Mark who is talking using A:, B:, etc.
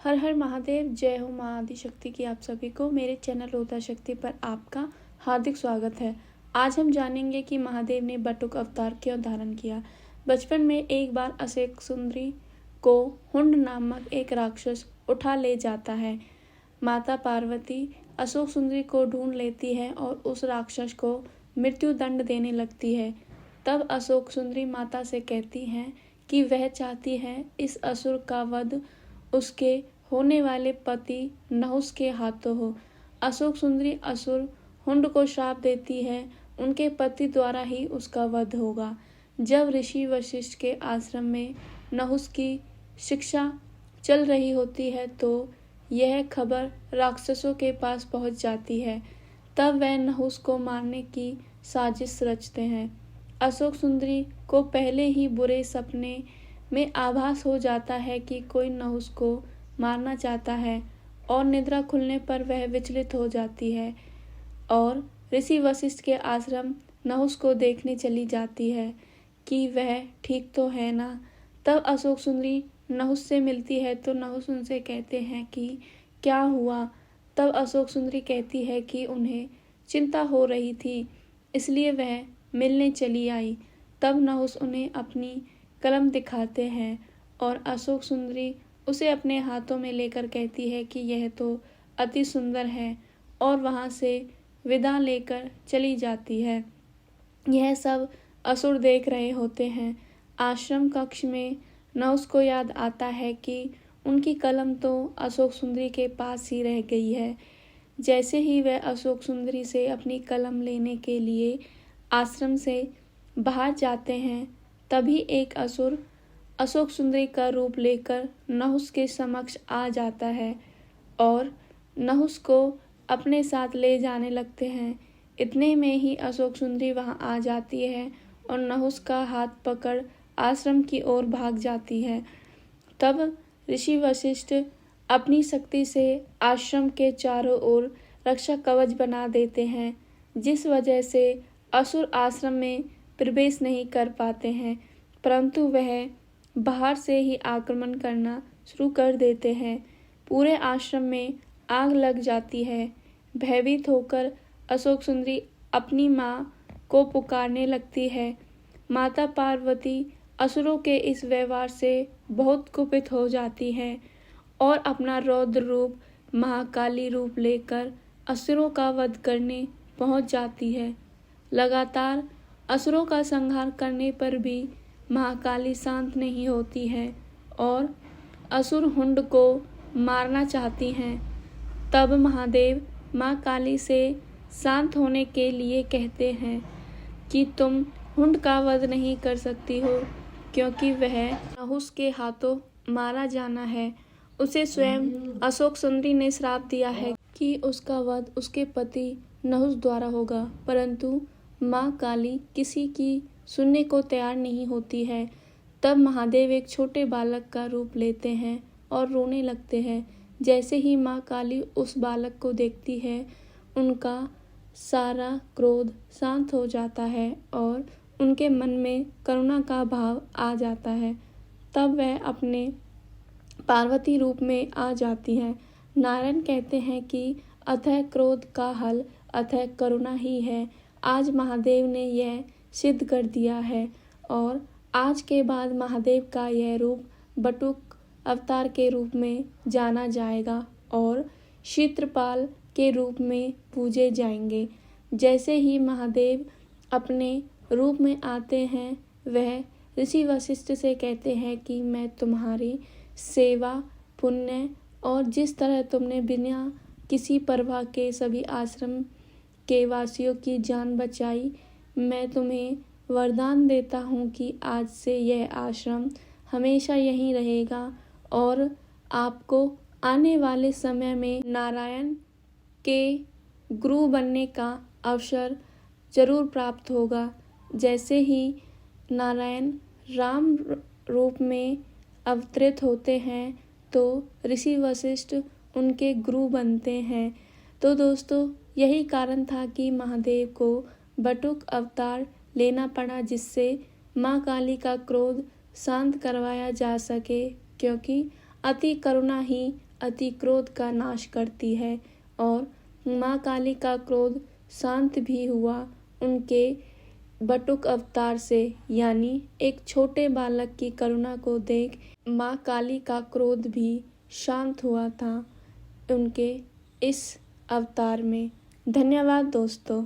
A: हर हर महादेव। जय हो माँ आदिशक्ति की। आप सभी को मेरे चैनल रोता शक्ति पर आपका हार्दिक स्वागत है। आज हम जानेंगे कि महादेव ने बटुक अवतार क्यों धारण किया। बचपन में एक बार अशोक सुंदरी को हुंड नामक एक राक्षस उठा ले जाता है। माता पार्वती अशोक सुंदरी को ढूंढ लेती है और उस राक्षस को मृत्यु दंड देने लगती है। तब अशोक सुंदरी माता से कहती हैं कि वह चाहती है इस असुर का वध उसके होने वाले पति नहुस के हाथों हो। अशोक सुंदरी असुर हुंड को श्राप देती है, उनके पति द्वारा ही उसका वध होगा। जब ऋषि वशिष्ठ के आश्रम में नहुस की शिक्षा चल रही होती है तो यह खबर राक्षसों के पास पहुंच जाती है। तब वह नहुस को मारने की साजिश रचते हैं। अशोक सुंदरी को पहले ही बुरे सपने में आभास हो जाता है कि कोई नहुस को मारना चाहता है और निद्रा खुलने पर वह विचलित हो जाती है और ऋषि वशिष्ठ के आश्रम नहुस को देखने चली जाती है कि वह ठीक तो है ना। तब अशोक सुंदरी नहुस से मिलती है तो नहुस उनसे कहते हैं कि क्या हुआ। तब अशोक सुंदरी कहती है कि उन्हें चिंता हो रही थी, इसलिए वह मिलने चली आई। तब नहुस उन्हें अपनी कलम दिखाते हैं और अशोक सुंदरी उसे अपने हाथों में लेकर कहती है कि यह तो अति सुंदर है और वहाँ से विदा लेकर चली जाती है। यह सब असुर देख रहे होते हैं। आश्रम कक्ष में नहुस को याद आता है कि उनकी कलम तो अशोक सुंदरी के पास ही रह गई है। जैसे ही वह अशोक सुंदरी से अपनी कलम लेने के लिए आश्रम से बाहर जाते हैं, तभी एक असुर अशोक सुंदरी का रूप लेकर नहुस के समक्ष आ जाता है और नहुस को अपने साथ ले जाने लगते हैं। इतने में ही अशोक सुंदरी वहां आ जाती है और नहुस का हाथ पकड़ आश्रम की ओर भाग जाती है। तब ऋषि वशिष्ठ अपनी शक्ति से आश्रम के चारों ओर रक्षा कवच बना देते हैं, जिस वजह से असुर आश्रम में प्रवेश नहीं कर पाते हैं, परंतु वह बाहर से ही आक्रमण करना शुरू कर देते हैं। पूरे आश्रम में आग लग जाती है। भयभीत होकर अशोक सुंदरी अपनी माँ को पुकारने लगती है। माता पार्वती असुरों के इस व्यवहार से बहुत कुपित हो जाती है और अपना रौद्र रूप महाकाली रूप लेकर असुरों का वध करने पहुंच जाती है। लगातार असुरों का संहार करने पर भी महाकाली शांत नहीं होती है और असुर हुंड को मारना चाहती हैं। तब महादेव माँ काली से शांत होने के लिए कहते हैं कि तुम हुंड का वध नहीं कर सकती हो, क्योंकि वह नहुस के हाथों मारा जाना है। उसे स्वयं अशोक सुंदरी ने श्राप दिया है कि उसका वध उसके पति नहुस द्वारा होगा, परंतु माँ काली किसी की सुनने को तैयार नहीं होती है। तब महादेव एक छोटे बालक का रूप लेते हैं और रोने लगते हैं। जैसे ही माँ काली उस बालक को देखती है, उनका सारा क्रोध शांत हो जाता है और उनके मन में करुणा का भाव आ जाता है। तब वह अपने पार्वती रूप में आ जाती हैं। नारायण कहते हैं कि अथः क्रोध का हल अथः करुणा ही है। आज महादेव ने यह सिद्ध कर दिया है और आज के बाद महादेव का यह रूप बटुक अवतार के रूप में जाना जाएगा और क्षेत्रपाल के रूप में पूजे जाएंगे। जैसे ही महादेव अपने रूप में आते हैं, वह ऋषि वशिष्ठ से कहते हैं कि मैं तुम्हारी सेवा पुण्य और जिस तरह तुमने बिना किसी परवाह के सभी आश्रम के वासियों की जान बचाई, मैं तुम्हें वरदान देता हूँ कि आज से यह आश्रम हमेशा यहीं रहेगा और आपको आने वाले समय में नारायण के गुरु बनने का अवसर जरूर प्राप्त होगा। जैसे ही नारायण राम रूप में अवतरित होते हैं तो ऋषि वशिष्ठ उनके गुरु बनते हैं। तो दोस्तों, यही कारण था कि महादेव को बटुक अवतार लेना पड़ा, जिससे माँ काली का क्रोध शांत करवाया जा सके, क्योंकि अति करुणा ही अति क्रोध का नाश करती है और माँ काली का क्रोध शांत भी हुआ उनके बटुक अवतार से, यानी एक छोटे बालक की करुणा को देख माँ काली का क्रोध भी शांत हुआ था उनके इस अवतार में। धन्यवाद दोस्तों।